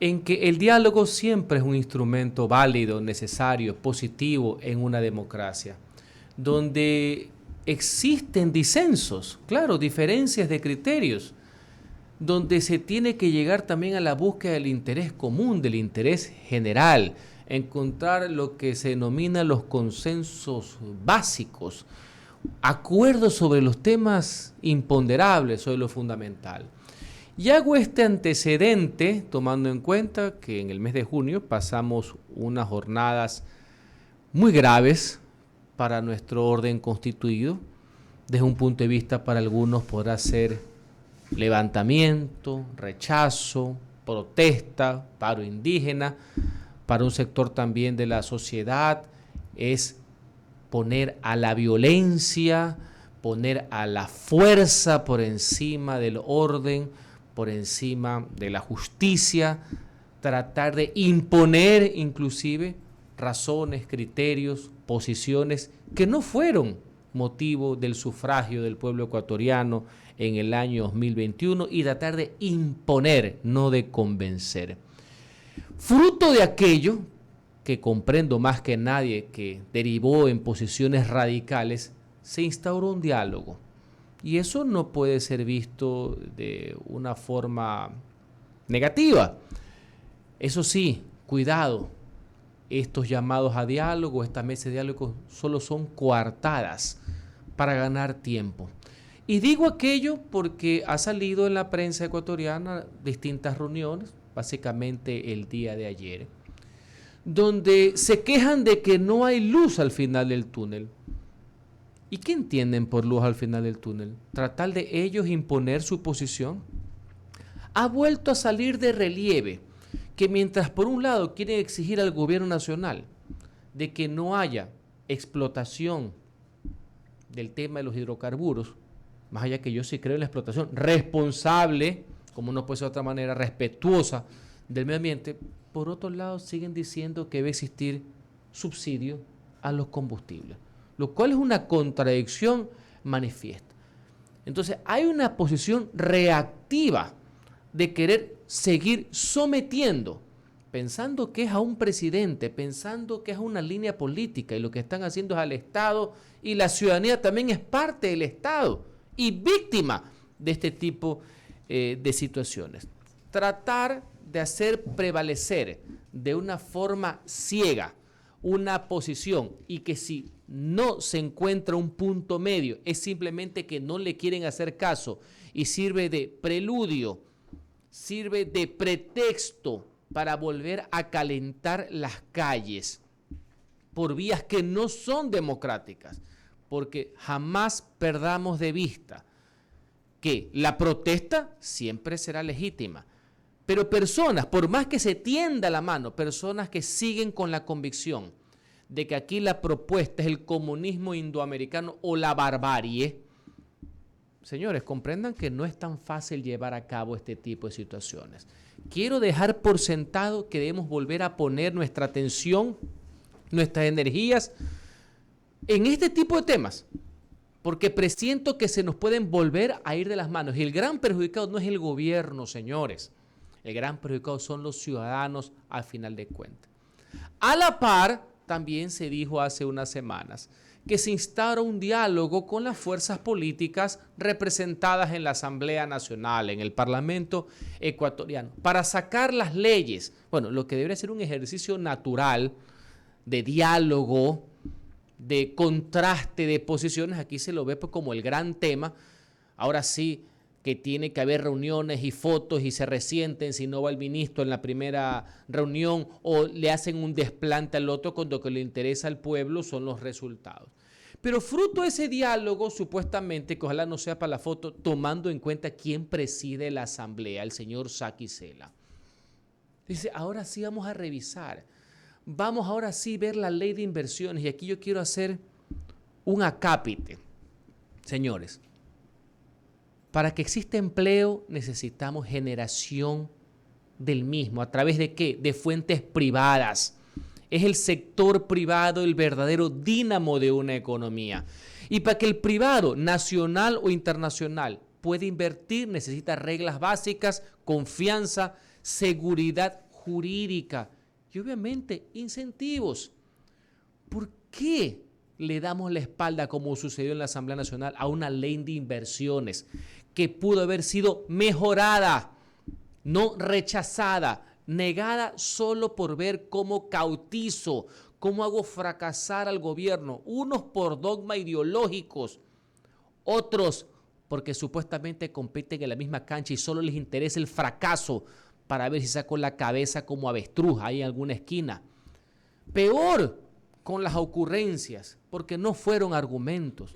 en que el diálogo siempre es un instrumento válido, necesario, positivo en una democracia, donde existen disensos, claro, diferencias de criterios, donde se tiene que llegar también a la búsqueda del interés común, del interés general, encontrar lo que se denomina los consensos básicos, acuerdos sobre los temas imponderables, sobre lo fundamental. Y hago este antecedente tomando en cuenta que en el mes de junio pasamos unas jornadas muy graves para nuestro orden constituido. Desde un punto de vista, para algunos podrá ser levantamiento, rechazo, protesta, paro indígena. Para un sector también de la sociedad es poner a la violencia, poner a la fuerza por encima del orden, por encima de la justicia, tratar de imponer inclusive razones, criterios, posiciones que no fueron motivo del sufragio del pueblo ecuatoriano en el año 2021 y tratar de imponer, no de convencer. Fruto de aquello que comprendo más que nadie que derivó en posiciones radicales, se instauró un diálogo. Y eso no puede ser visto de una forma negativa. Eso sí, cuidado, estos llamados a diálogo, estas mesas de diálogo solo son coartadas para ganar tiempo. Y digo aquello porque ha salido en la prensa ecuatoriana distintas reuniones, básicamente el día de ayer, donde se quejan de que no hay luz al final del túnel. ¿Y qué entienden por luz al final del túnel? ¿Tratar de ellos imponer su posición? Ha vuelto a salir de relieve que mientras por un lado quieren exigir al gobierno nacional de que no haya explotación del tema de los hidrocarburos, más allá que yo sí creo en la explotación responsable, como no puede ser de otra manera, respetuosa del medio ambiente, por otro lado siguen diciendo que debe existir subsidio a los combustibles, lo cual es una contradicción manifiesta. Entonces hay una posición reactiva de querer seguir sometiendo, pensando que es a un presidente, pensando que es a una línea política, y lo que están haciendo es al Estado, y la ciudadanía también es parte del Estado y víctima de este tipo de situaciones. Tratar de hacer prevalecer de una forma ciega una posición, y que si no se encuentra un punto medio es simplemente que no le quieren hacer caso y sirve de preludio, sirve de pretexto para volver a calentar las calles por vías que no son democráticas, porque jamás perdamos de vista que la protesta siempre será legítima, pero personas, por más que se tienda la mano, personas que siguen con la convicción de que aquí la propuesta es el comunismo indoamericano o la barbarie, señores, comprendan que no es tan fácil llevar a cabo este tipo de situaciones. Quiero dejar por sentado que debemos volver a poner nuestra atención, nuestras energías en este tipo de temas, porque presiento que se nos pueden volver a ir de las manos. Y el gran perjudicado no es el gobierno, señores. El gran perjudicado son los ciudadanos al final de cuentas. A la par, también se dijo hace unas semanas que se instaura un diálogo con las fuerzas políticas representadas en la Asamblea Nacional, en el Parlamento ecuatoriano, para sacar las leyes. Bueno, lo que debería ser un ejercicio natural de diálogo, de contraste de posiciones, aquí se lo ve pues como el gran tema. Ahora sí que tiene que haber reuniones y fotos y se resienten si no va el ministro en la primera reunión o le hacen un desplante al otro cuando lo que le interesa al pueblo son los resultados. Pero fruto de ese diálogo, supuestamente, que ojalá no sea para la foto, tomando en cuenta quién preside la asamblea, el señor Saki Sela. Dice, ahora sí vamos a revisar. Vamos ahora sí a ver la ley de inversiones. Y aquí yo quiero hacer un acápite. Señores, para que exista empleo necesitamos generación del mismo. ¿A través de qué? De fuentes privadas. Es el sector privado el verdadero dínamo de una economía. Y para que el privado, nacional o internacional, pueda invertir, necesita reglas básicas, confianza, seguridad jurídica y obviamente incentivos. ¿Por qué le damos la espalda, como sucedió en la Asamblea Nacional, a una ley de inversiones que pudo haber sido mejorada, no rechazada, negada solo por ver cómo cautizo, cómo hago fracasar al gobierno? Unos por dogma ideológicos, otros porque supuestamente compiten en la misma cancha y solo les interesa el fracaso para ver si saco la cabeza como avestruz ahí en alguna esquina. Peor con las ocurrencias, porque no fueron argumentos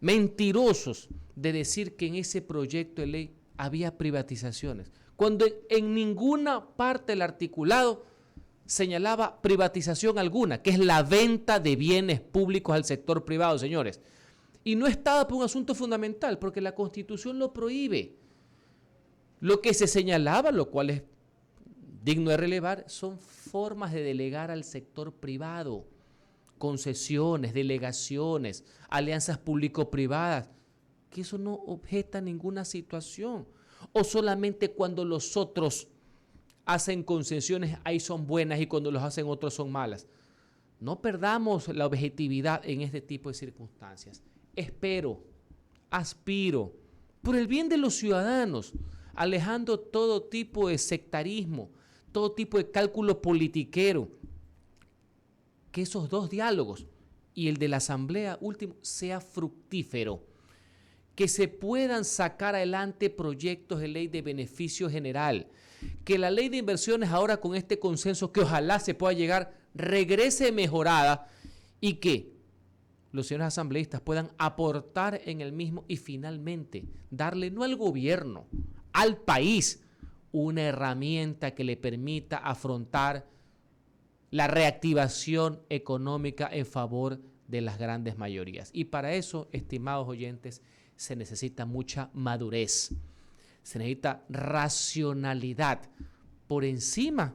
mentirosos de decir que en ese proyecto de ley había privatizaciones, cuando en ninguna parte del articulado señalaba privatización alguna, que es la venta de bienes públicos al sector privado, señores. Y no estaba por un asunto fundamental, porque la Constitución lo prohíbe. Lo que se señalaba, lo cual es digno de relevar, son formas de delegar al sector privado, concesiones, delegaciones, alianzas público-privadas, que eso no objeta ninguna situación. O solamente cuando los otros hacen concesiones, ahí son buenas, y cuando los hacen otros son malas. No perdamos la objetividad en este tipo de circunstancias. Espero, aspiro, por el bien de los ciudadanos, alejando todo tipo de sectarismo, todo tipo de cálculo politiquero, que esos dos diálogos y el de la Asamblea último sea fructífero, que se puedan sacar adelante proyectos de ley de beneficio general, que la ley de inversiones ahora con este consenso que ojalá se pueda llegar regrese mejorada y que los señores asambleístas puedan aportar en el mismo y finalmente darle no al gobierno, al país, una herramienta que le permita afrontar la reactivación económica en favor de las grandes mayorías. Y para eso, estimados oyentes, se necesita mucha madurez, se necesita racionalidad por encima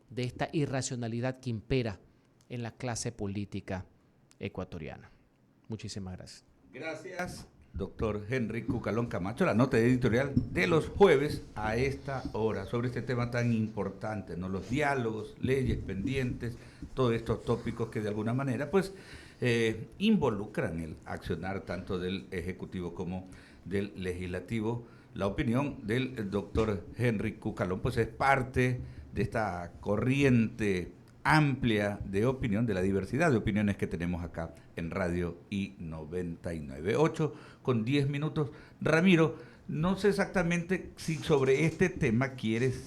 de esta irracionalidad que impera en la clase política ecuatoriana. Muchísimas gracias. Gracias, doctor Henry Cucalón Camacho. La nota editorial de los jueves a esta hora sobre este tema tan importante, ¿no? Los diálogos, leyes pendientes, todos estos tópicos que de alguna manera pues involucran el accionar tanto del Ejecutivo como del Legislativo. La opinión del doctor Henry Cucalón pues es parte de esta corriente amplia de opinión, de la diversidad de opiniones que tenemos acá en Radio I99. 8:10. Ramiro, no sé exactamente si sobre este tema quieres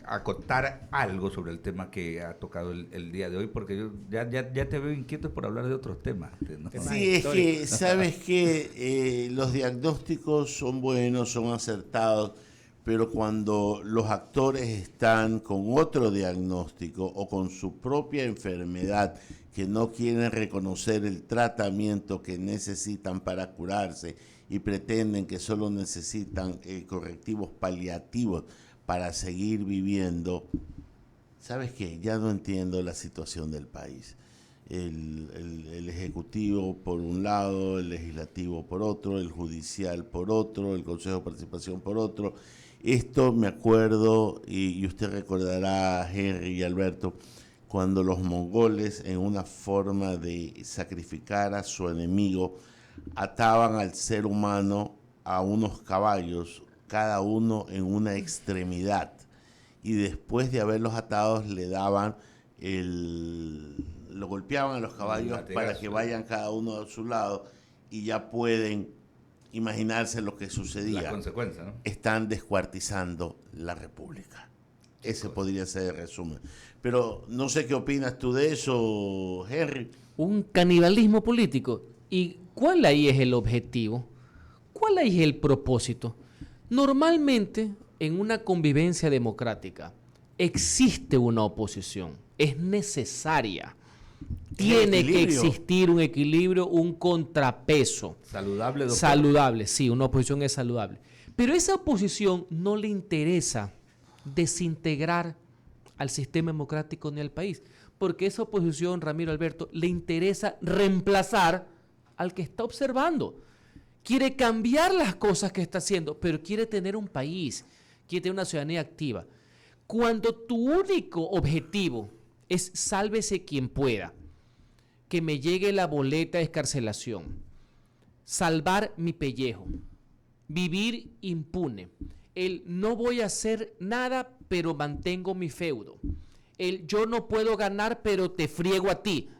acotar algo sobre el tema que ha tocado el día de hoy, porque yo ya te veo inquieto por hablar de otros temas, ¿no? Sí, es que sabes que los diagnósticos son buenos, son acertados, pero cuando los actores están con otro diagnóstico o con su propia enfermedad, que no quieren reconocer el tratamiento que necesitan para curarse y pretenden que solo necesitan correctivos paliativos para seguir viviendo, ¿sabes qué? Ya no entiendo la situación del país. El Ejecutivo por un lado, el Legislativo por otro, el Judicial por otro, el Consejo de Participación por otro. Esto me acuerdo, y usted recordará, Henry y Alberto, cuando los mongoles, en una forma de sacrificar a su enemigo, ataban al ser humano a unos caballos, cada uno en una extremidad, y después de haberlos atados le daban lo golpeaban a los caballos para que vayan cada uno a su lado, y ya pueden imaginarse lo que sucedía. La consecuencia, ¿no? Están descuartizando la República. Ese podría ser el resumen. Pero no sé qué opinas tú de eso, Henry. Un canibalismo político. ¿Y cuál ahí es el objetivo? ¿Cuál ahí es el propósito? Normalmente, en una convivencia democrática, existe una oposición. Es necesaria. Tiene que existir un equilibrio, un contrapeso. Saludable, doctor. Saludable, sí, una oposición es saludable. Pero esa oposición no le interesa desintegrar al sistema democrático ni al país, porque esa oposición, Ramiro Alberto, le interesa reemplazar al que está observando. Quiere cambiar las cosas que está haciendo, pero quiere tener un país, quiere tener una ciudadanía activa. Cuando tu único objetivo es sálvese quien pueda, que me llegue la boleta de excarcelación, salvar mi pellejo, vivir impune, el no voy a hacer nada pero mantengo mi feudo, el yo no puedo ganar pero te friego a ti.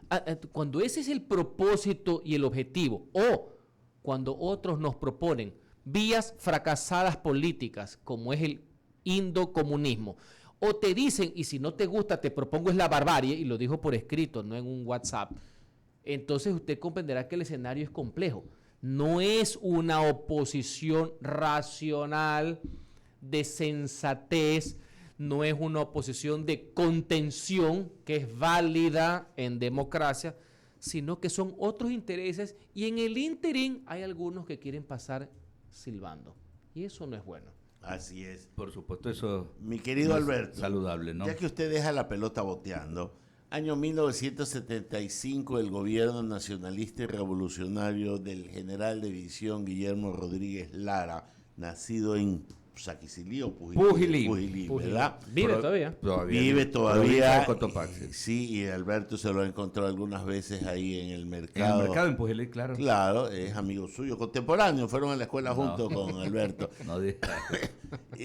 Cuando ese es el propósito y el objetivo, o cuando otros nos proponen vías fracasadas políticas como es el indocomunismo, o te dicen, y si no te gusta te propongo es la barbarie, y lo dijo por escrito, no en un WhatsApp, entonces usted comprenderá que el escenario es complejo. No es una oposición racional, de sensatez, no es una oposición de contención, que es válida en democracia, sino que son otros intereses, y en el ínterin hay algunos que quieren pasar silbando, y eso no es bueno. Así es. Por supuesto, eso. Mi querido no es Alberto, saludable, ¿no? Ya que usted deja la pelota boteando, año 1975, el gobierno nacionalista y revolucionario del general de división Guillermo Rodríguez Lara, nacido en Saquicilí o Pujilí, ¿verdad? Vive todavía. Vive Provincia todavía. de Cotopaxi. Sí, y Alberto se lo ha encontrado algunas veces ahí en el En mercado. el mercado en Pujilí, claro. Claro, es amigo suyo, contemporáneo, fueron a la escuela juntos con Alberto. No diga.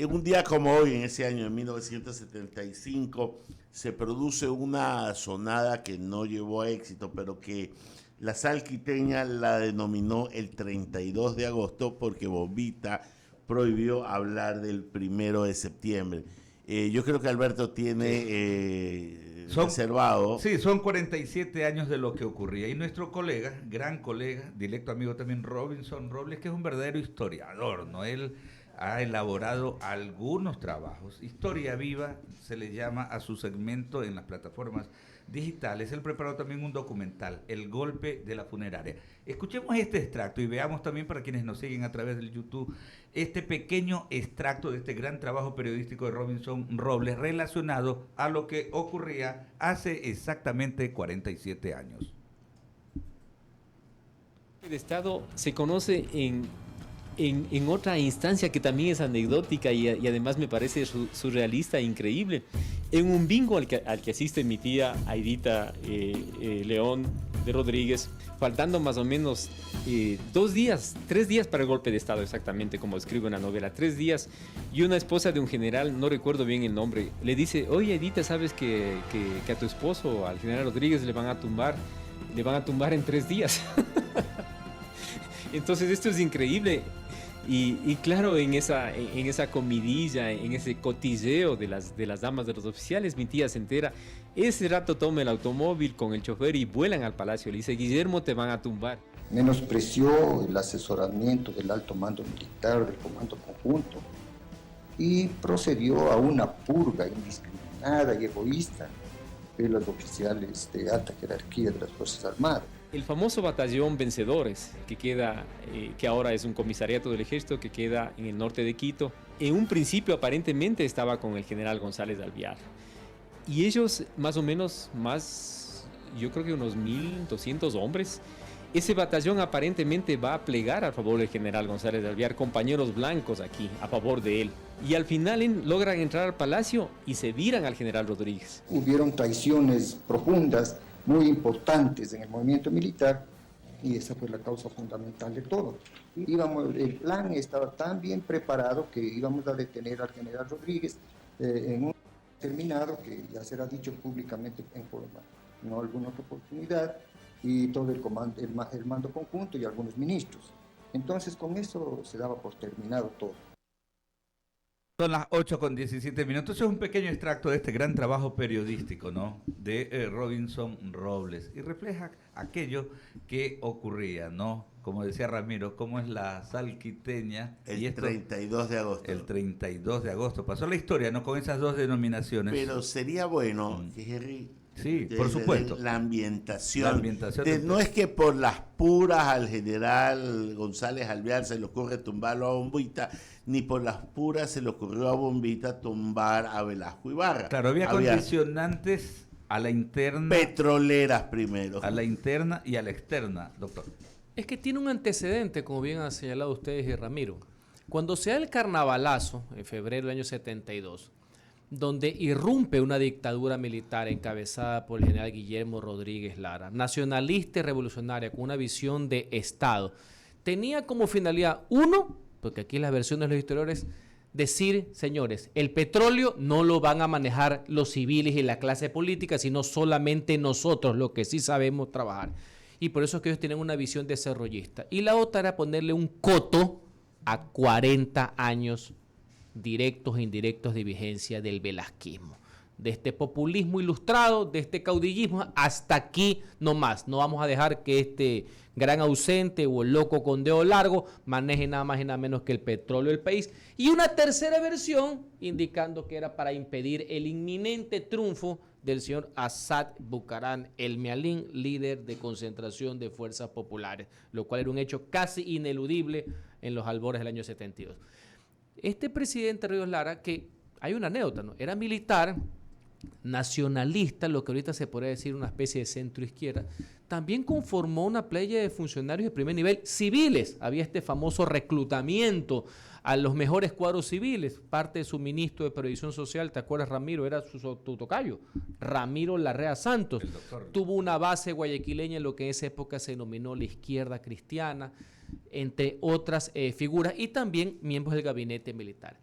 Un día como hoy, en ese año de 1975, se produce una sonada que no llevó a éxito, pero que la salquiteña la denominó el 32 de agosto porque Bombita prohibió hablar del 1 de septiembre. Yo creo que Alberto tiene reservado. Sí, son 47 años de lo que ocurría. Y nuestro colega, gran colega, directo amigo también, Robinson Robles, que es un verdadero historiador, ¿no? Él ha elaborado algunos trabajos. Historia Viva se le llama a su segmento en las plataformas digitales. Él preparó también un documental, El golpe de la funeraria. Escuchemos este extracto y veamos también, para quienes nos siguen a través del YouTube, este pequeño extracto de este gran trabajo periodístico de Robinson Robles relacionado a lo que ocurría hace exactamente 47 años. El Estado se conoce en otra instancia que también es anecdótica y además me parece surrealista e increíble. En un bingo al que asiste mi tía Aidita León de Rodríguez, faltando más o menos 3 días para el golpe de Estado, exactamente como escribo en la novela, 3 días, y una esposa de un general, no recuerdo bien el nombre, le dice: oye Aidita, ¿sabes que a tu esposo, al general Rodríguez, le van a tumbar en 3 días? Entonces esto es increíble. Y claro, en esa comidilla, en ese cotilleo de las damas de los oficiales, mi tía se entera. Ese rato toma el automóvil con el chofer y vuelan al palacio. Le dice: Guillermo, te van a tumbar. Menospreció el asesoramiento del alto mando militar, del comando conjunto, y procedió a una purga indiscriminada y egoísta de los oficiales de alta jerarquía de las Fuerzas Armadas. El famoso batallón Vencedores, que ahora es un comisariato del ejército que queda en el norte de Quito, en un principio aparentemente estaba con el general González de Alvear. Y ellos más o menos, yo creo que unos 1.200 hombres. Ese batallón aparentemente va a plegar a favor del general González de Alvear, compañeros blancos aquí, a favor de él. Y al final logran entrar al palacio y se viran al general Rodríguez. Hubieron traiciones profundas, muy importantes en el movimiento militar, y esa fue la causa fundamental de todo. El plan estaba tan bien preparado que íbamos a detener al general Rodríguez en un terminado que ya será dicho públicamente en forma, no alguna otra oportunidad, y todo el mando conjunto y algunos ministros. Entonces con eso se daba por terminado todo. Son las 8:17. Es un pequeño extracto de este gran trabajo periodístico, ¿no?, de Robinson Robles, y refleja aquello que ocurría, ¿no? Como decía Ramiro, cómo es la salquiteña. El 32 de agosto. El 32 de agosto. Pasó la historia, ¿no?, con esas dos denominaciones. Pero sería bueno que Henry... Sí, por supuesto. La ambientación. La ambientación no es que por las puras al general González Alvear se le ocurre tumbarlo a Bombita, ni por las puras se le ocurrió a Bombita tumbar a Velasco Ibarra. Claro, había condicionantes a la interna. Petroleras primero. A la interna y a la externa, doctor. Es que tiene un antecedente, como bien han señalado ustedes y Ramiro. Cuando se da el carnavalazo, en febrero del año 72, donde irrumpe una dictadura militar encabezada por el general Guillermo Rodríguez Lara, nacionalista y revolucionaria, con una visión de Estado, tenía como finalidad, uno, porque aquí las versiones de los historiadores, decir, señores, el petróleo no lo van a manejar los civiles y la clase política, sino solamente nosotros, los que sí sabemos trabajar. Y por eso es que ellos tienen una visión desarrollista. Y la otra era ponerle un coto a 40 años directos e indirectos de vigencia del velasquismo. De este populismo ilustrado, de este caudillismo, hasta aquí no más. No vamos a dejar que este gran ausente o el loco con dedo largo maneje nada más y nada menos que el petróleo del país. Y una tercera versión indicando que era para impedir el inminente triunfo del señor Asad Bucaram el Mealín, líder de concentración de fuerzas populares, lo cual era un hecho casi ineludible en los albores del año 72. Este presidente Ríos Lara, que hay una anécdota, ¿no? Era militar, nacionalista, lo que ahorita se podría decir una especie de centro-izquierda, también conformó una playa de funcionarios de primer nivel civiles. Había este famoso reclutamiento a los mejores cuadros civiles. Parte de su ministro de Previsión Social, ¿te acuerdas, Ramiro? Era su tocayo, Ramiro Larrea Santos. Tuvo una base guayaquileña en lo que en esa época se denominó la izquierda cristiana, entre otras figuras, y también miembros del gabinete militar.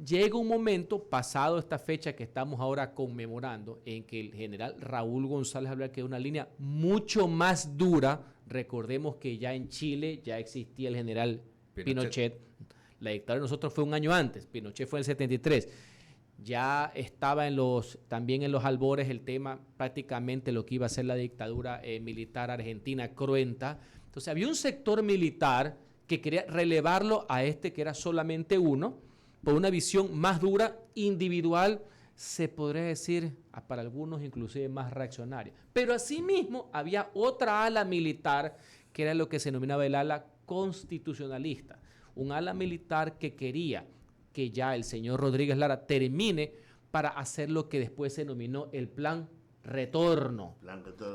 Llega un momento, pasado esta fecha que estamos ahora conmemorando, en que el general Raúl González Alvear, que es una línea mucho más dura, recordemos que ya en Chile ya existía el general Pinochet. La dictadura de nosotros fue un año antes, Pinochet fue en el 73. Ya estaba también en los albores el tema prácticamente lo que iba a ser la dictadura militar argentina cruenta. Entonces había un sector militar que quería relevarlo a este que era solamente uno, por una visión más dura, individual, se podría decir, para algunos inclusive más reaccionaria. Pero asimismo había otra ala militar que era lo que se denominaba el ala constitucionalista, un ala militar que quería que ya el señor Rodríguez Lara termine para hacer lo que después se denominó el plan retorno.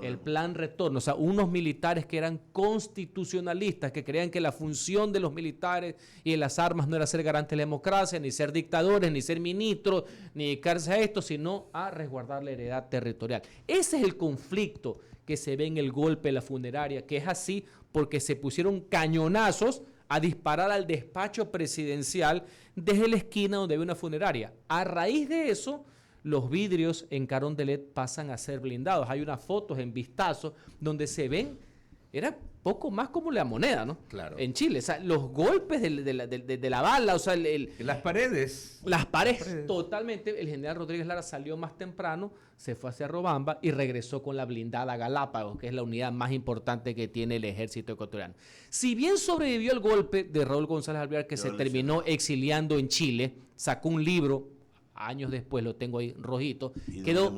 El plan retorno. O sea, unos militares que eran constitucionalistas, que creían que la función de los militares y de las armas no era ser garantes de la democracia, ni ser dictadores, ni ser ministros, ni dedicarse a esto, sino a resguardar la heredad territorial. Ese es el conflicto que se ve en el golpe de la funeraria, que es así porque se pusieron cañonazos a disparar al despacho presidencial desde la esquina donde había una funeraria. A raíz de eso, los vidrios en Carondelet pasan a ser blindados. Hay unas fotos en vistazo donde se ven, era poco más como la moneda, ¿no? Claro. En Chile, o sea, los golpes de la bala, o sea, las paredes. Las paredes, totalmente. El general Rodríguez Lara salió más temprano, se fue hacia Robamba y regresó con la blindada Galápagos, que es la unidad más importante que tiene el ejército ecuatoriano. Si bien sobrevivió al golpe de Raúl González Alvear, que se terminó exiliando en Chile, sacó un libro, años después lo tengo ahí rojito, quedó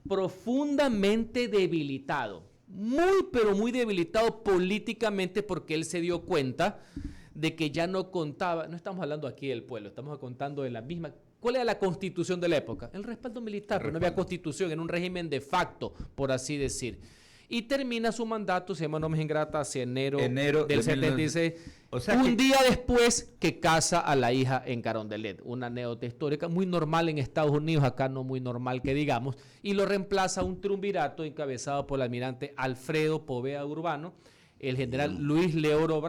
profundamente debilitado, muy pero muy debilitado políticamente, porque él se dio cuenta de que ya no contaba, no estamos hablando aquí del pueblo, estamos contando de la misma. ¿Cuál era la constitución de la época? El respaldo militar, pero no había constitución, en un régimen de facto, por así decir. Y termina su mandato, se llama Nomes Ingrata, hacia enero del 76, o sea un día después que casa a la hija en Carondelet. Una anécdota histórica muy normal en Estados Unidos, acá no muy normal que digamos, y lo reemplaza un triunvirato encabezado por el almirante Alfredo Poveda Urbano, el general Luis Leoro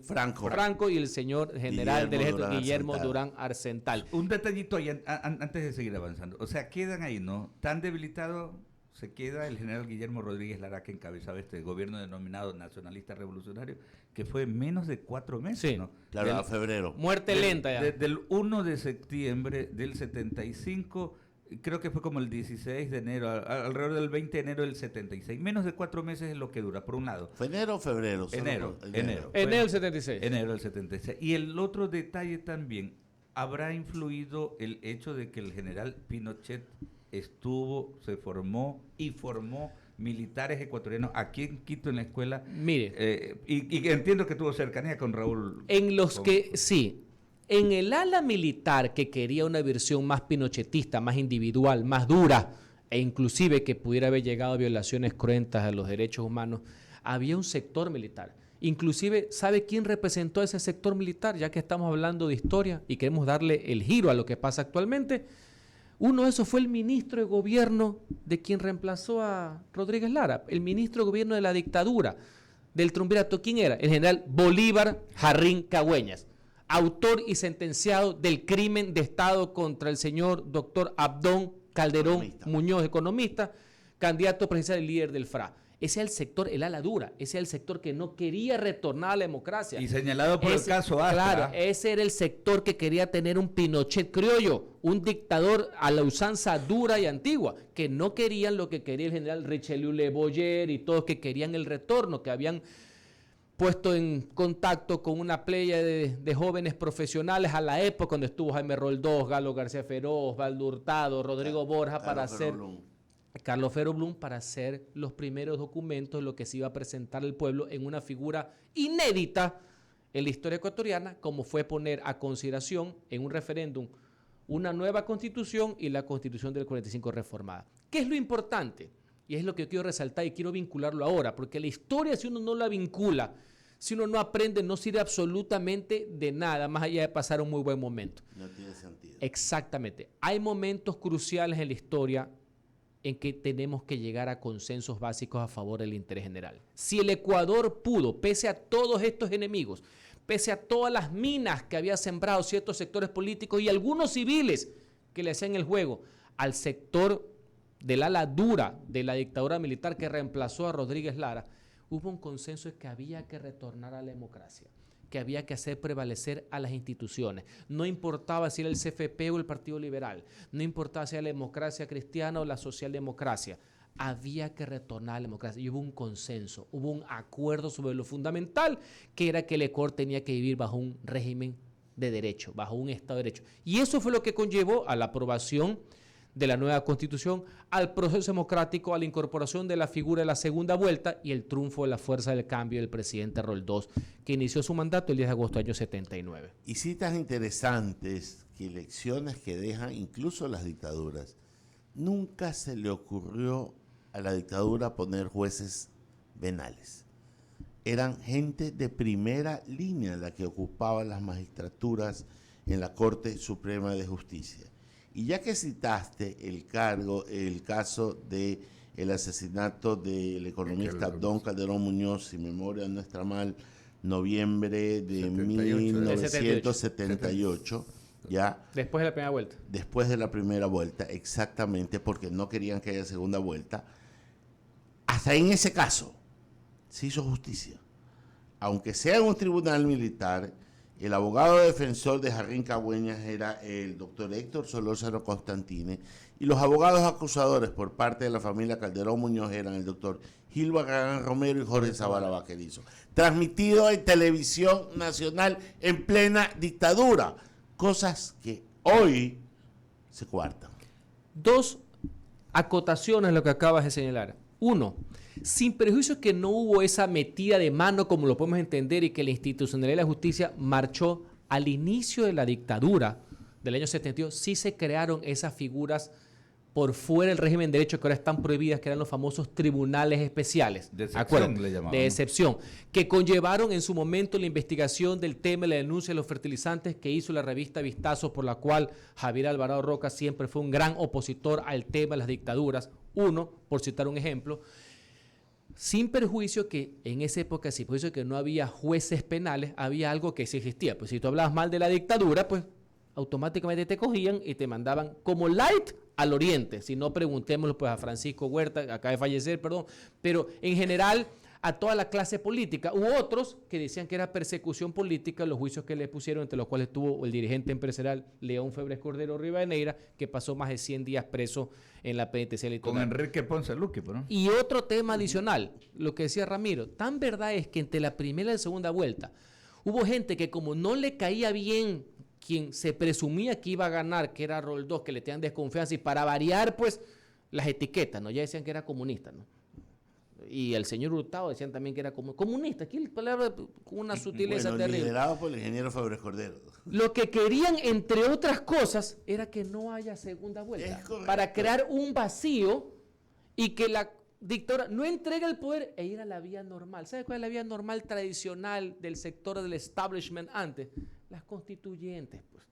Franco y el señor general del ejército Guillermo Durán Arsental. Un detallito ahí, antes de seguir avanzando. O sea, quedan ahí, ¿no? Tan debilitado se queda el general Guillermo Rodríguez Lara, que encabezaba este gobierno denominado nacionalista revolucionario, que fue menos de 4 meses, sí, ¿no? Claro, a febrero. Muerte lenta ya. Del 1 de septiembre del 75, creo que fue como el 16 de enero, alrededor del 20 de enero del 76. Menos de 4 meses es lo que dura, por un lado. ¿Fue enero o febrero? Enero del 76. Enero del 76. Y el otro detalle también, habrá influido el hecho de que el general Pinochet se formó y formó militares ecuatorianos aquí en Quito, en la escuela. Mire. Y entiendo que tuvo cercanía con Raúl. Sí. En el ala militar que quería una versión más pinochetista, más individual, más dura, e inclusive que pudiera haber llegado a violaciones cruentas a los derechos humanos, había un sector militar Inclusive, ¿sabe quién representó a ese sector militar? Ya que estamos hablando de historia y queremos darle el giro a lo que pasa actualmente. Uno de esos fue el ministro de gobierno de quien reemplazó a Rodríguez Lara, el ministro de gobierno de la dictadura del triunvirato. ¿Quién era? El general Bolívar Jarrín Cagüeñas, autor y sentenciado del crimen de Estado contra el señor doctor Abdón Calderón Muñoz, economista, candidato presidencial y líder del FRA. Ese es el sector, el ala dura, ese es el sector que no quería retornar a la democracia. Y señalado por el caso Astra. Claro, ese era el sector que quería tener un Pinochet criollo, un dictador a la usanza dura y antigua, que no querían lo que quería el general Richelieu Le Boyer y todos que querían el retorno, que habían puesto en contacto con una playa de jóvenes profesionales a la época cuando estuvo Jaime Roldós, Galo García Feroz, Osvaldo Hurtado, Rodrigo Borja para hacer... Carlos Fero Blum para hacer los primeros documentos de lo que se iba a presentar al pueblo en una figura inédita en la historia ecuatoriana, como fue poner a consideración en un referéndum una nueva constitución y la constitución del 45 reformada. ¿Qué es lo importante? Y es lo que yo quiero resaltar y quiero vincularlo ahora, porque la historia, si uno no la vincula, si uno no aprende, no sirve absolutamente de nada, más allá de pasar un muy buen momento. No tiene sentido. Exactamente. Hay momentos cruciales en la historia en que tenemos que llegar a consensos básicos a favor del interés general. Si el Ecuador pudo, pese a todos estos enemigos, pese a todas las minas que había sembrado ciertos sectores políticos y algunos civiles que le hacían el juego al sector del ala dura de la dictadura militar que reemplazó a Rodríguez Lara, hubo un consenso de que había que retornar a la democracia, que había que hacer prevalecer a las instituciones. No importaba si era el CFP o el Partido Liberal, no importaba si era la democracia cristiana o la socialdemocracia, había que retornar a la democracia. Y hubo un consenso, hubo un acuerdo sobre lo fundamental, que era que el Ecuador tenía que vivir bajo un régimen de derecho, bajo un Estado de Derecho. Y eso fue lo que conllevó a la aprobación de la nueva Constitución, al proceso democrático, a la incorporación de la figura de la segunda vuelta y el triunfo de la fuerza del cambio del presidente Roldós, que inició su mandato el 10 de agosto del año 79. Y citas interesantes que lecciones que dejan incluso las dictaduras. Nunca se le ocurrió a la dictadura poner jueces venales. Eran gente de primera línea la que ocupaba las magistraturas en la Corte Suprema de Justicia. Y ya que citaste el caso de el asesinato del economista Abdón Calderón Muñoz, si memoria no está mal, noviembre de 1978, ya. Después de la primera vuelta. Después de la primera vuelta, exactamente, porque no querían que haya segunda vuelta. Hasta en ese caso se hizo justicia. Aunque sea en un tribunal militar, el abogado defensor de Jarrín Cagüeñas era el doctor Héctor Solórzano Constantine y los abogados acusadores por parte de la familia Calderón Muñoz eran el doctor Gil Barragán Romero y Jorge Zavala Vaquerizo. Transmitido en televisión nacional en plena dictadura. Cosas que hoy se coartan. Dos acotaciones a lo que acabas de señalar. Uno, sin perjuicio que no hubo esa metida de mano como lo podemos entender y que la institucionalidad de la justicia marchó al inicio de la dictadura del año 72, sí se crearon esas figuras por fuera del régimen de derecho que ahora están prohibidas, que eran los famosos tribunales especiales. De excepción, le llamaban. De excepción, que conllevaron en su momento la investigación del tema y la denuncia de los fertilizantes que hizo la revista Vistazo, por la cual Javier Alvarado Roca siempre fue un gran opositor al tema de las dictaduras. Uno, por citar un ejemplo, sin perjuicio que en esa época, sin perjuicio que no había jueces penales, había algo que sí existía. Pues si tú hablabas mal de la dictadura, pues automáticamente te cogían y te mandaban como light al oriente. Si no, preguntémoslo pues a Francisco Huerta, acaba de fallecer, perdón. Pero en general a toda la clase política. Hubo otros que decían que era persecución política los juicios que le pusieron, entre los cuales tuvo el dirigente empresarial León Febres Cordero Rivadeneira, que pasó más de 100 días preso en la penitenciaría litoral. Con Enrique Ponce Luque, ¿no? Y otro tema adicional, lo que decía Ramiro, tan verdad es que entre la primera y la segunda vuelta hubo gente que como no le caía bien quien se presumía que iba a ganar, que era Roldós, que le tenían desconfianza, y para variar, pues, las etiquetas, ¿no? Ya decían que era comunista, ¿no? Y el señor Hurtado decían también que era comunista. Aquí la palabra con una sutileza terrible. Liderado por el ingeniero Febres Cordero. Lo que querían, entre otras cosas, era que no haya segunda vuelta. Para crear un vacío y que la dictadura, no entrega el poder e ir a la vía normal. ¿Sabe cuál es la vía normal tradicional del sector del establishment antes? Las constituyentes, pues.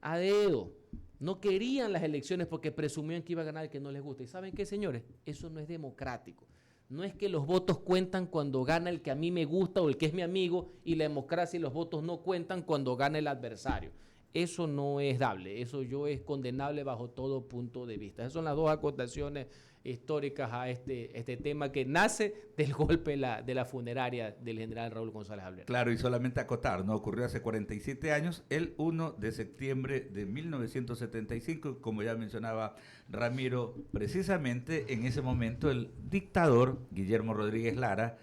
A dedo. No querían las elecciones porque presumían que iba a ganar el que no les gusta. ¿Y saben qué, señores? Eso no es democrático. No es que los votos cuentan cuando gana el que a mí me gusta o el que es mi amigo, y la democracia y los votos no cuentan cuando gana el adversario. Eso no es dable, eso es condenable bajo todo punto de vista. Esas son las dos acotaciones históricas a este tema que nace del golpe de la funeraria del general Raúl González Ablera. Claro, y solamente acotar, ¿no? Ocurrió hace 47 años, el 1 de septiembre de 1975, como ya mencionaba Ramiro, precisamente en ese momento el dictador Guillermo Rodríguez Lara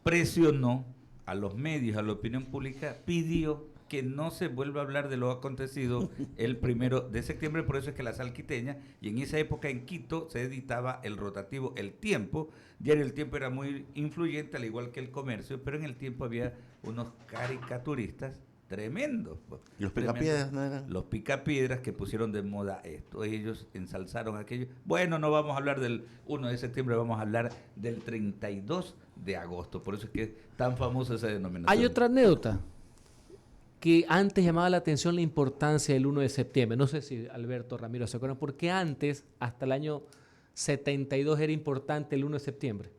presionó a los medios, a la opinión pública, pidió que no se vuelva a hablar de lo acontecido el 1 de septiembre, por eso es que la Salquiteña, y en esa época en Quito se editaba el rotativo El Tiempo. Diario El Tiempo era muy influyente, al igual que El Comercio, pero en El Tiempo había unos caricaturistas tremendos. Los picapiedras, ¿no eran? Los picapiedras que pusieron de moda esto. Ellos ensalzaron aquello. Bueno, no vamos a hablar del 1 de septiembre, vamos a hablar del 32 de agosto. Por eso es que es tan famosa esa denominación. Hay otra anécdota que antes llamaba la atención la importancia del 1 de septiembre. No sé si Alberto, Ramiro se acuerdan, porque antes, hasta el año 72, era importante el 1 de septiembre.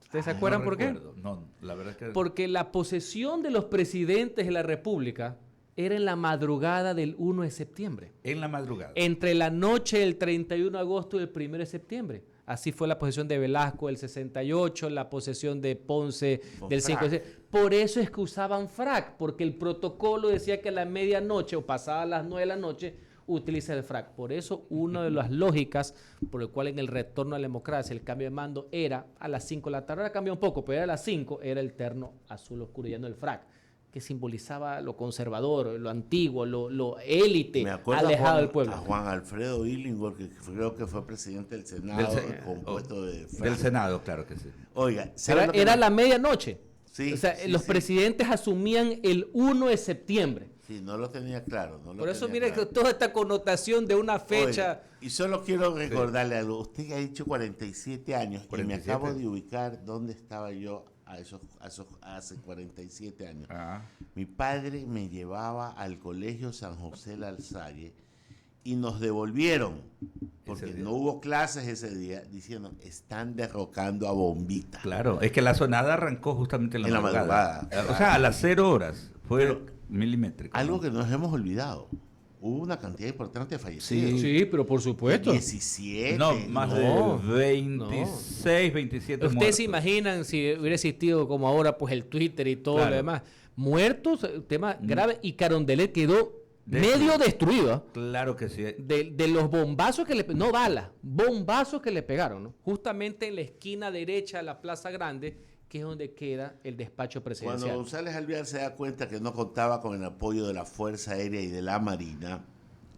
¿Ustedes se acuerdan por qué? No, la verdad es que... Porque la posesión de los presidentes de la República era en la madrugada del 1 de septiembre. En la madrugada. Entre la noche del 31 de agosto y el 1 de septiembre. Así fue la posesión de Velasco del 68, la posesión de Ponce del 5. Por eso es que usaban frac, porque el protocolo decía que a la medianoche o pasadas las 9 de la noche utiliza el frac. Por eso una de las lógicas por el cual en el retorno a la democracia el cambio de mando era a las 5 de la tarde. Ahora cambió un poco, pero era a las 5, era el terno azul oscuro, ya no el frac, que simbolizaba lo conservador, lo antiguo, lo élite, alejado del pueblo. A Juan Alfredo Illingworth, que creo que fue presidente del Senado, compuesto de frac. Del Senado, claro que sí. Oiga, era la medianoche. Sí, o sea, sí, los presidentes asumían el 1 de septiembre. Sí, no lo tenía claro. Por eso, mire, claro, toda esta connotación de una fecha. Oiga, y solo quiero recordarle algo. Usted ha dicho 47 años 47. Y me acabo de ubicar dónde estaba yo hace 47 años. Mi padre me llevaba al colegio San José La Salle y nos devolvieron, porque no hubo clases ese día, diciendo, están derrocando a Bombita. Claro, es que la sonada arrancó justamente en la madrugada. O sea, a las 0 horas. Fue milimétrico. Algo, ¿no?, que nos hemos olvidado. Hubo una cantidad importante de fallecidos. Sí, pero por supuesto. 17. No, más de 26, 27 ¿Ustedes muertos. se imaginan si hubiera existido como ahora pues el Twitter y todo lo demás? Muertos, tema grave, y Carondelet quedó medio destruido. Claro que sí. De los bombazos que no balas, bombazos que le pegaron, ¿no? Justamente en la esquina derecha de la Plaza Grande, que es donde queda el despacho presidencial. Cuando González Alvear se da cuenta que no contaba con el apoyo de la Fuerza Aérea y de la Marina,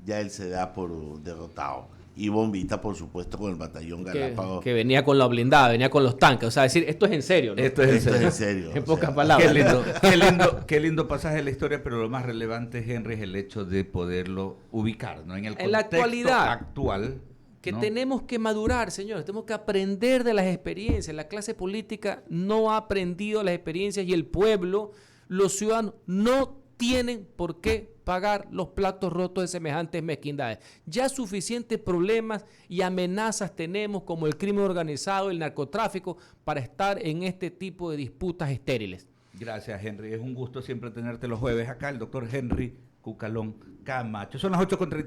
ya él se da por derrotado. Y Bombita, por supuesto, con el batallón Galápagos. Que venía con la blindada, venía con los tanques. O sea, decir, esto es en serio, ¿no? Esto es en serio. En pocas palabras. Qué lindo pasaje de la historia, pero lo más relevante, Henry, es el hecho de poderlo ubicar, ¿no? En el contexto la actualidad actual. Que ¿no? tenemos que madurar, señores, tenemos que aprender de las experiencias. La clase política no ha aprendido las experiencias y el pueblo, los ciudadanos, no tienen por qué pagar los platos rotos de semejantes mezquindades. Ya suficientes problemas y amenazas tenemos como el crimen organizado, el narcotráfico, para estar en este tipo de disputas estériles. Gracias, Henry. Es un gusto siempre tenerte los jueves acá, el doctor Henry Cucalón Camacho. Son las 8:31.